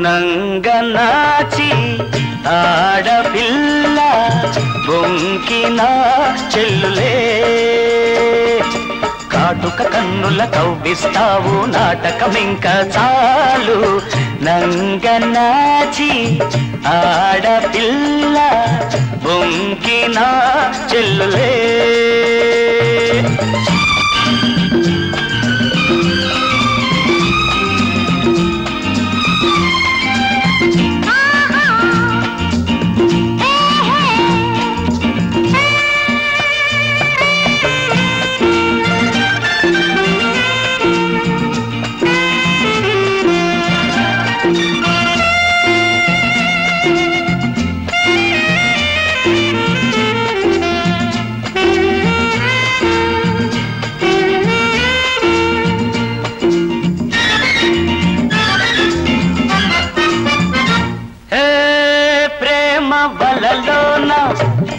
నంగనాచి ఆడపిల్ల బొంకిన చెల్లులే కాటుక కన్నుల కవ్విస్తావు నాటకమింక చాలు నంగనాచి ఆడపిల్ల బొంకిన చెల్లులే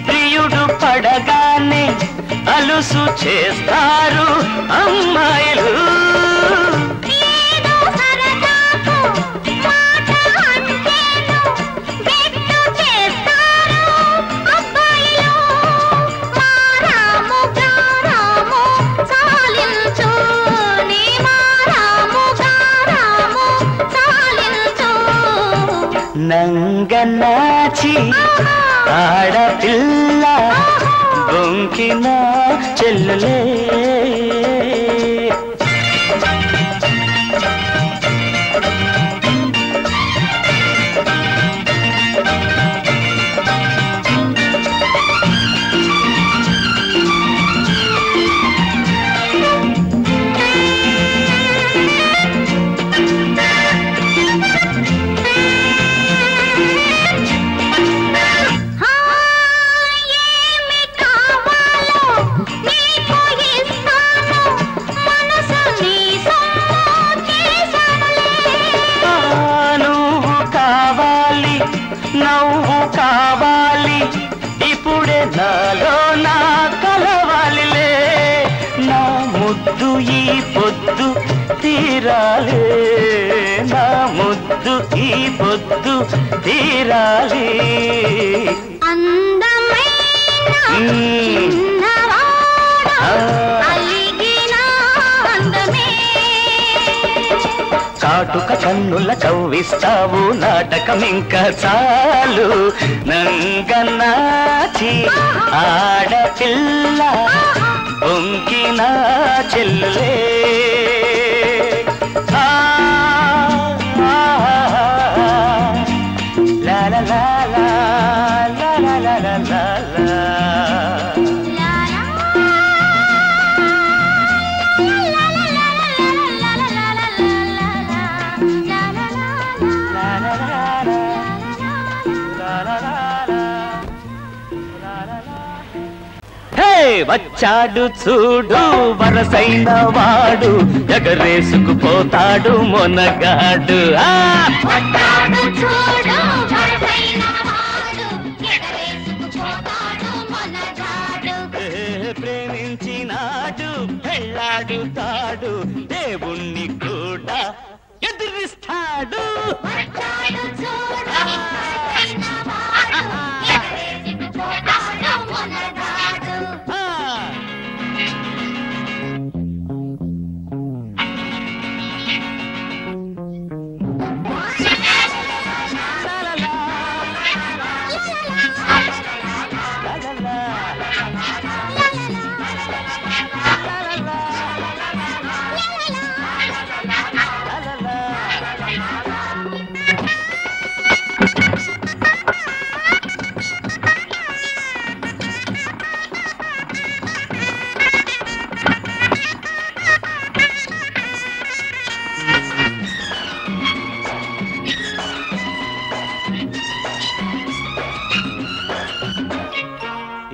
ప్రియుడు పడగానే అలుసు చేస్తారు అమ్మాయిలు నంగనాచి ఆడపిల్ల బొంకిన చెల్లులే నవ్వు కావాలి ఇప్పుడే నాలో నా కలవాలిలే నా ముద్దు ఈ పొద్దు తీరాలి నా ముద్దు ఈ పొద్దు తీరాలి కాటుక కన్నుల కవ్విస్తావు నాటకమింక చాలు నంగనాచి ఆడపిల్ల బొంకిన చెల్లులే లా లా లా లా లా లా లా లా వచ్చాడు చూడు వరసైన వాడు ఎగరేసుకుపోతాడు మొనగాడు ప్రేమించినాడు పెళ్ళాడుతాడు దేవుణ్ణి కూడా ఎదిరిస్తాడు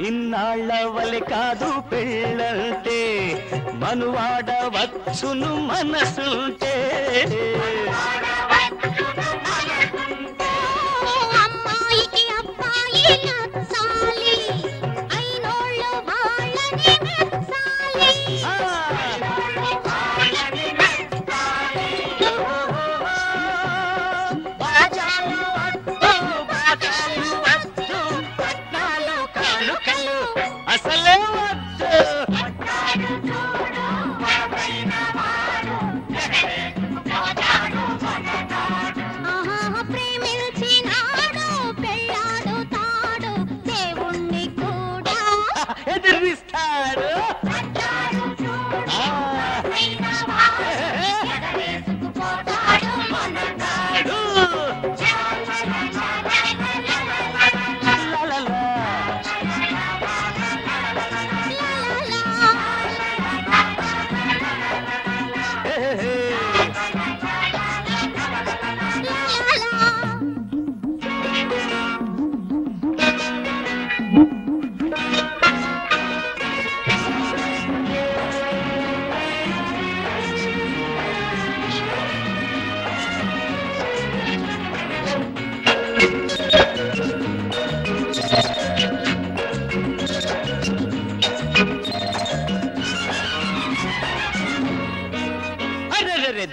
ఇన్నాళ్ళవలి కాదు పెళ్ళంటే మనువాడవచ్చును మనసుంటే అమ్మాయికి అబ్బాయి నచ్చాలి అయినోళ్ళు వాళ్ళని మెచ్చాలి కానుకలు అసలే వద్దు. ప్రేమించినాడు పెళ్ళాడు తాడు దేవుణ్ణి కూడా ఎదిరిస్తాడు.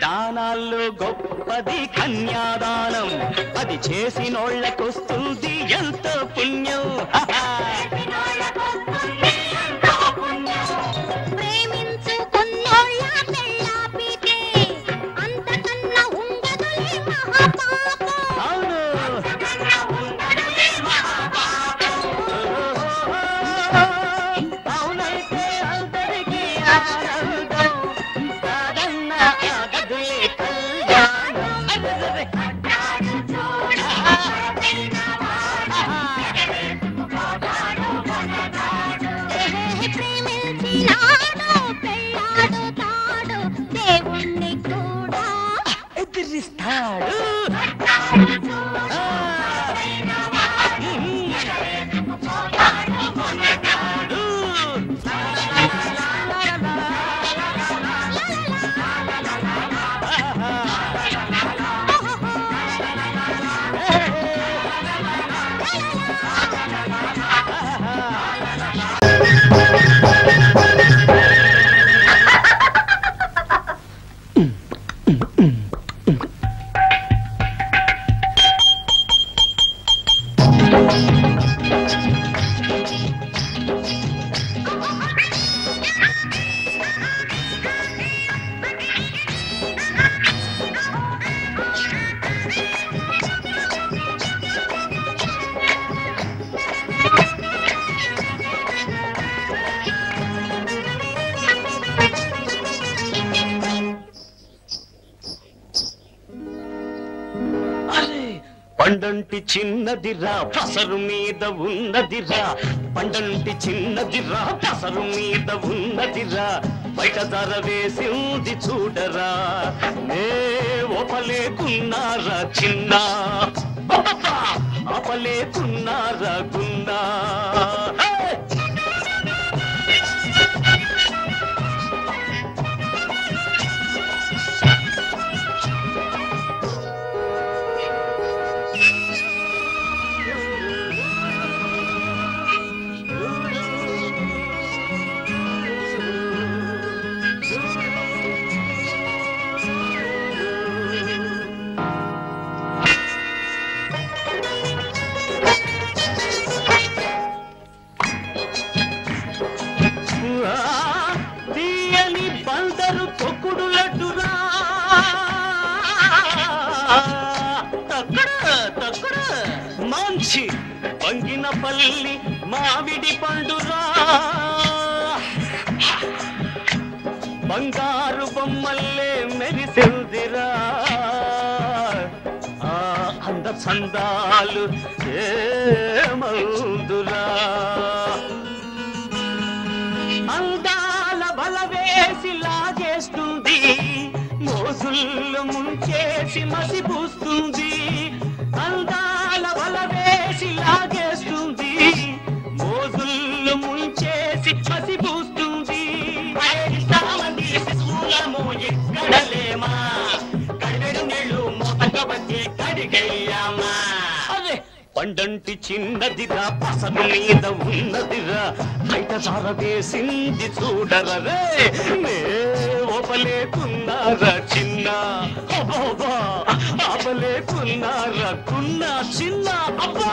దానాల్లో గొప్పది కన్యాదానం, అది చేసినోళ్ళకొస్తుంది ఎంతో పుణ్యం. ప్రేమించుకున్నోళ్ళ పెళ్ళాపితే అంతకన్నా ఉండదులే మహాపాపం. అవును, అవునైతే అందరికీ ఆనందం, కాదన్న ఆగదులే కళ్యాణం. ప్రేమించినాడు పెళ్ళాడు తాడు దేవుణ్ణి కూడా ఎదిరిస్తాడు. పండంటి చిన్నదిరా పసరు మీద ఉన్నదిరా, పండంటి చిన్నదిరా పసరు మీద ఉన్నదిరా, బయట ధర వేసింది చూడరా, నే ఓపలేకున్నారా చిన్న, ఆపలేకున్నారా గున్నా. తీయని బందరు తొక్కుడు లడ్డురా, తక్కుడు మంచి వంగిన పల్లి మామిడి పండురా, బంగారు బొమ్మల్లే మెరిసెందిరా, అంద చందాలు ఏమౌదురా, అందాల బలవేసి లాగేస్తుంది, మోసుల్లో ముంచేసి మసిపూస్తుంది, అందాల బలవేసి లాగేస్తుంది, మోసుల్లో ముంచేసి మసిపూస్తుంది, ఎక్కడలేమా కడివెడు నీళ్ళు మోతక వచ్చే కడిగయ్యామా. అదే పండంటి చిన్నదిరా పసరు మీద ఉన్నదిరా, బయట సార వేసింది చూడరే, నే ఓపలేకున్నారా చిన్న, అబ్బా ఆపలేకున్నారా కున్నా చిన్న. అబ్బా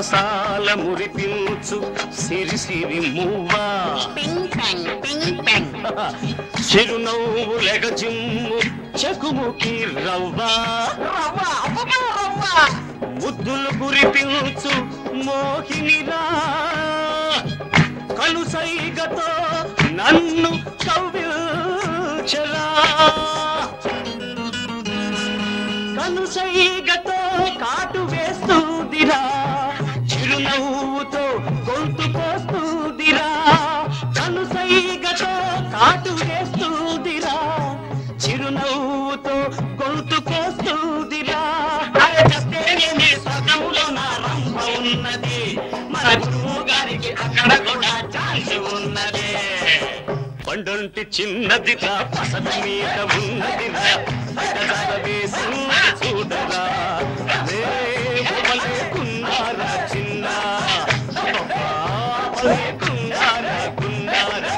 సరసాల మురిపించు సిరిసిరి మువ్వా చిరునవ్వులెగ జిమ్ము చెకుముకి రవ్వా ముద్దులు కురిపించు మోహినిరా కనుసైగతో నన్ను కవ్వించరా కనుసైగతో కాటు వేస్తూదిరా చిరునవ్వుతో గొంతు కోస్తూదిరా కనుసైగతో కాటు వేస్తూదిరా చిరునవ్వుతో గొంతు కోస్తూదిరా సగంలో నా రంభ ఉన్నది మన గురువు గారికి అక్కడ కూడా ఛాన్స్ ఉన్నది పండంటి చిన్నదిరా పసద మీద ఉన్నదిరా వేసి చూడరా లేకున్నారా చిన్న లేకున్నారా కున్నారా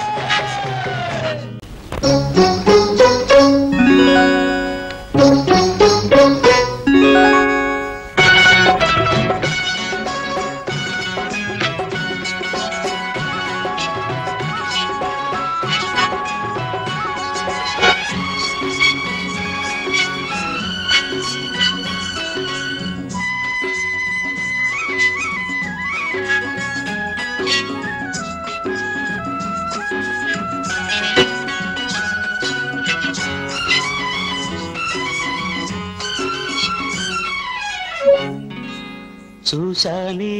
చూశానే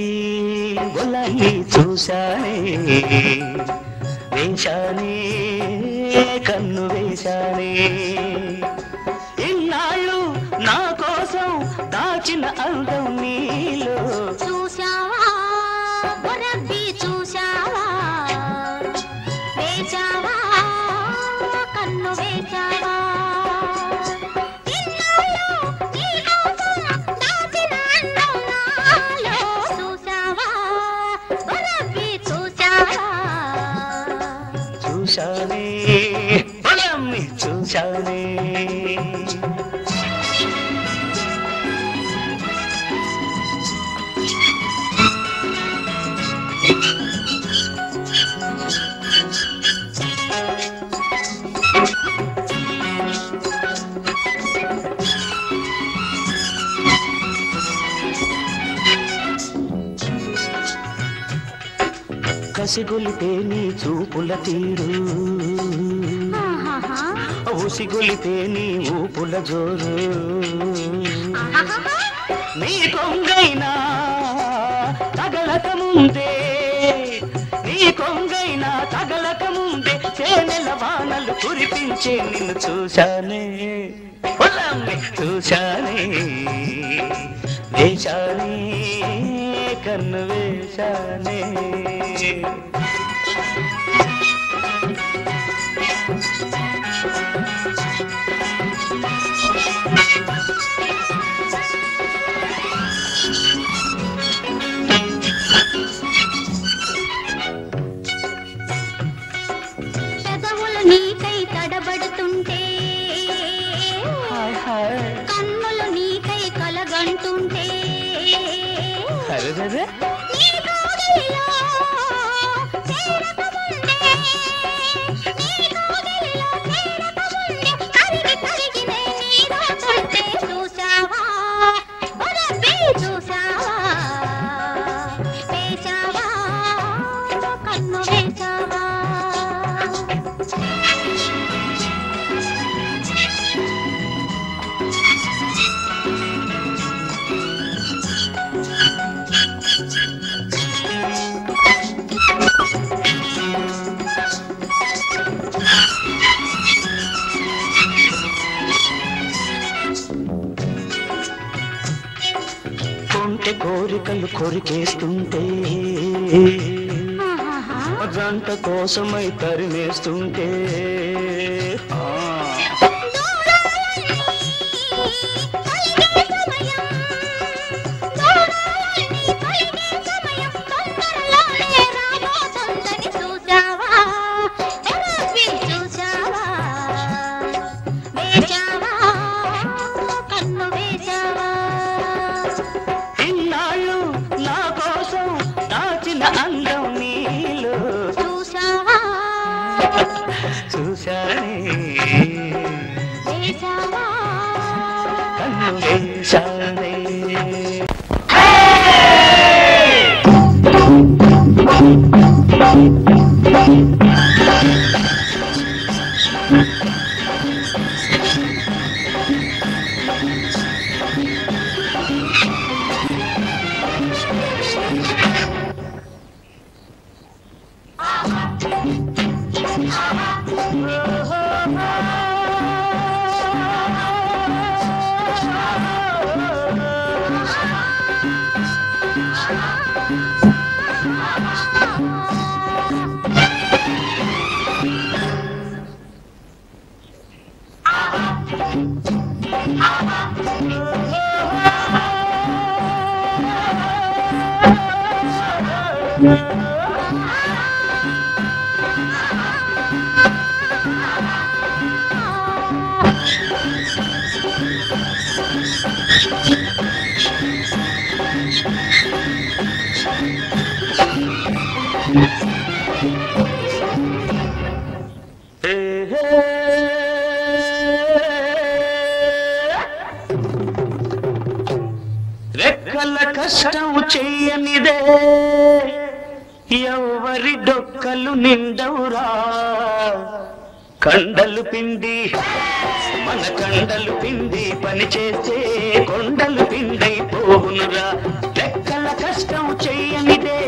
గులాబీ చూశానే వేశానే కన్ను వేశానే ఇన్నాళ్ళు నా కోసం దాచిన అందం నీలో చూశావా గులాబీ చూశావా వేశావా కన్ను వేశావా చూశానే బలమ్మి చూశానే కసిగొలితే నీ చూపుల తీరు ఉసిగొలితే నీ ఊపుల జోరు నీ కొంగైనా తగలక ముందే నీ కొంగైనా తగలక ముందే తేనెల వానలు కురిపించే నిన్ను చూశానే పొలాన్ని చూశానే వేశానే కన్ను వేశానే పెదవులు నీకై తడబడుతుంటే కన్నులు నీకై కలగంటుంటే చూసావా చూసావా వేసావా కన్ను వేసావా కొంటె కోరికలు కొరికేస్తుంటే జంట కోసమై తరిమేస్తుంటే ఇన్నాళ్ళు నా వేశావా కన్ను వేశానే రెక్కల కష్టం చెయ్యనిదే ఎవరి డొక్కలు నిండవురా కండలు పిండి మన కండలు పిండి పని చేసే కొండలు పిండి పోవునురా రెక్కల కష్టం చెయ్యనిదే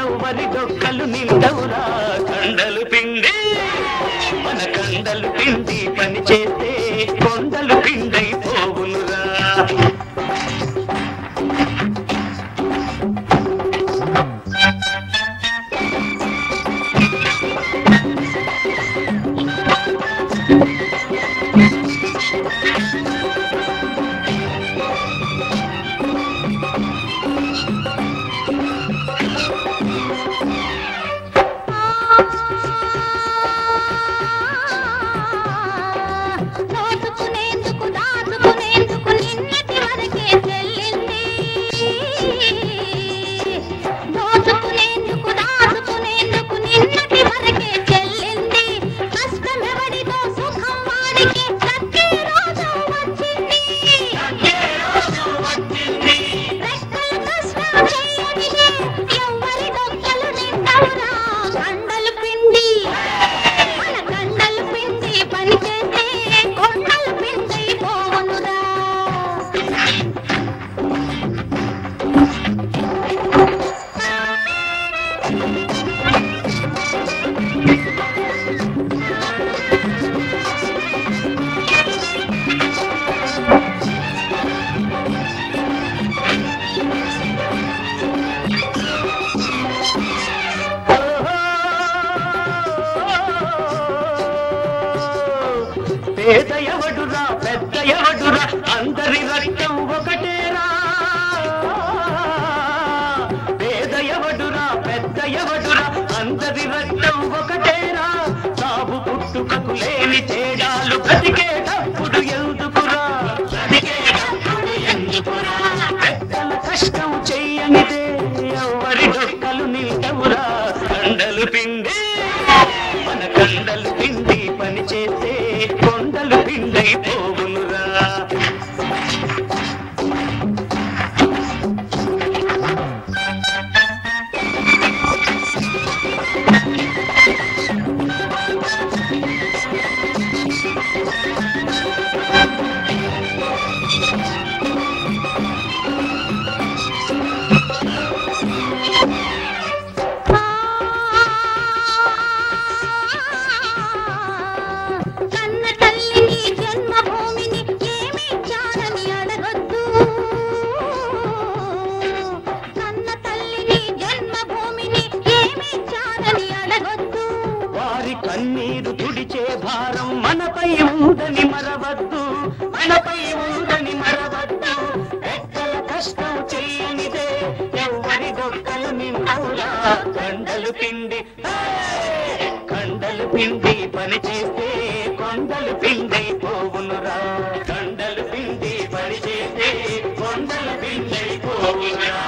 ఎవరి డొక్కలు నిండవురా కండలు పిండి మన కండలు పిండి పని చేసే కొండలు పిండి పోవునురా పేద ఎవడురా పెద్ద ఎవడురా అందరి రక్తం ఒకటేరా పేద ఎవడురా పెద్ద ఎవడురా అందరి రక్తం ఒకటేరా సాగు పుట్టుకకు లేని తేడాలు బ్రతికేటప్పుడు ఎందుకురా పెద్దల కష్టం చెయ్యనిదే ఎవరి డొక్కలు నిండవురా కండలు పిండి మన కండలు పిండి పని చేసే కొండలు పిండై పోవునురా కన్నీరు తుడిచే భారం మనపై ఉందని మరవద్దు మనపై ఉందని మరవద్దు రెక్కల కష్టం చెయ్యనిదే ఎవరి డొక్కలు నిండవురా కండలు పిండి పని చేస్తే కొండలు పిండి పోవునురా కండలు పిండి పని చేస్తే కొండలు పిండి పోవునురా